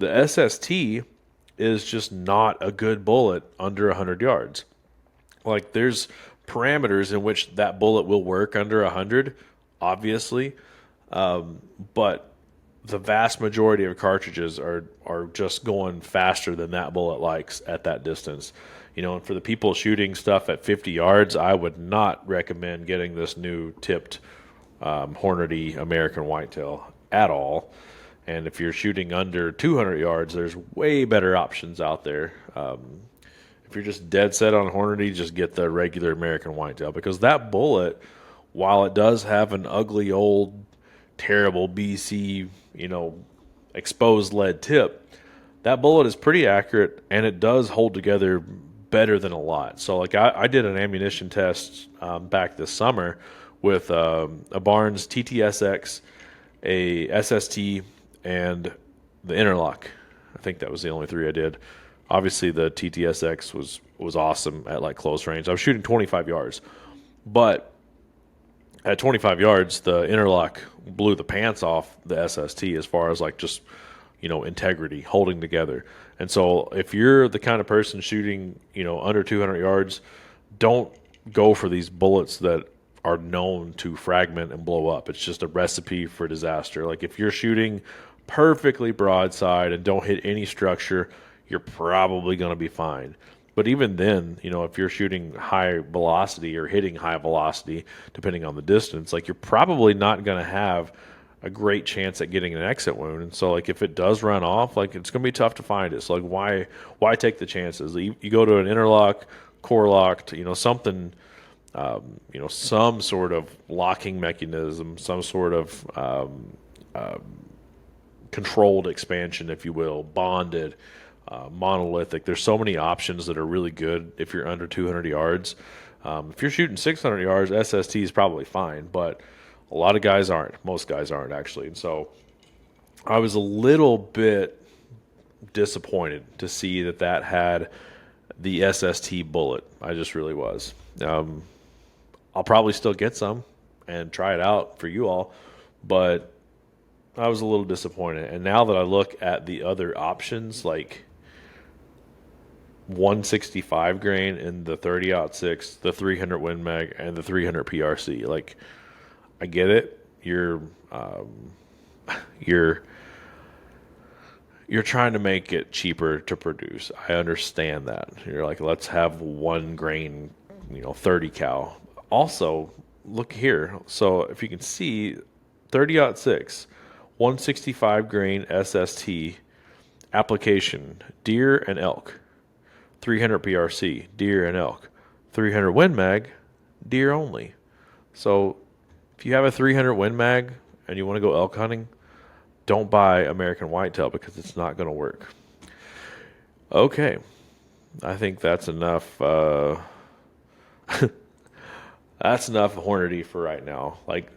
the SST is just not a good bullet under 100 yards. Like there's parameters in which that bullet will work under 100, obviously, but the vast majority of cartridges are just going faster than that bullet likes at that distance. And for the people shooting stuff at 50 yards, I would not recommend getting this new tipped Hornady American Whitetail at all. And if you're shooting under 200 yards, there's way better options out there. If you're just dead set on Hornady, just get the regular American Whitetail, because that bullet, while it does have an ugly old terrible BC, exposed lead tip, that bullet is pretty accurate and it does hold together better than a lot. So like I did an ammunition test back this summer with a Barnes TTSX, a SST, and the interlock. I think that was the only three I did. Obviously the TTSX was awesome at like close range. I was shooting 25 yards, but at 25 yards, the interlock blew the pants off the SST as far as like just, integrity, holding together. And so if you're the kind of person shooting, under 200 yards, don't go for these bullets that are known to fragment and blow up. It's just a recipe for disaster. Like if you're shooting perfectly broadside and don't hit any structure, you're probably going to be fine. But even then, if you're shooting high velocity or hitting high velocity, depending on the distance, like you're probably not going to have a great chance at getting an exit wound. And so like if it does run off, like it's going to be tough to find it. So like why take the chances? You go to an interlock, core locked, something, some sort of locking mechanism, some sort of controlled expansion, if you will, bonded, monolithic. There's so many options that are really good if you're under 200 yards. If you're shooting 600 yards, SST is probably fine, but a lot of guys aren't. Most guys aren't, actually. And so I was a little bit disappointed to see that had the SST bullet. I just really was. I'll probably still get some and try it out for you all, but I was a little disappointed. And now that I look at the other options, like 165 grain in the 30-06, the 300 Win Mag, and the 300 PRC, like I get it. You're trying to make it cheaper to produce. I understand that. You're like, let's have 1 grain, 30 cal. Also, look here. So if you can see, 30-06, 165 grain SST application, deer and elk. 300 PRC, deer and elk. 300 Win Mag, deer only. So if you have a 300 Win Mag and you want to go elk hunting, don't buy American Whitetail because it's not going to work. Okay, I think that's enough. That's enough Hornady for right now. Like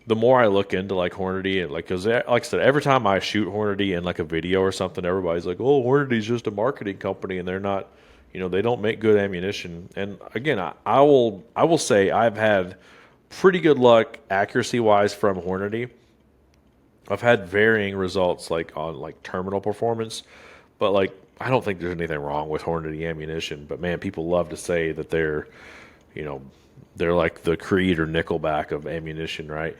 the more I look into like Hornady and because like I said, every time I shoot Hornady in like a video or something, everybody's like, "Oh, Hornady's just a marketing company and they're not, they don't make good ammunition." And again, I will say I've had pretty good luck accuracy wise from Hornady. I've had varying results like on like terminal performance, but like I don't think there's anything wrong with Hornady ammunition. But man, people love to say that they're, they're like the Creed or Nickelback of ammunition, right?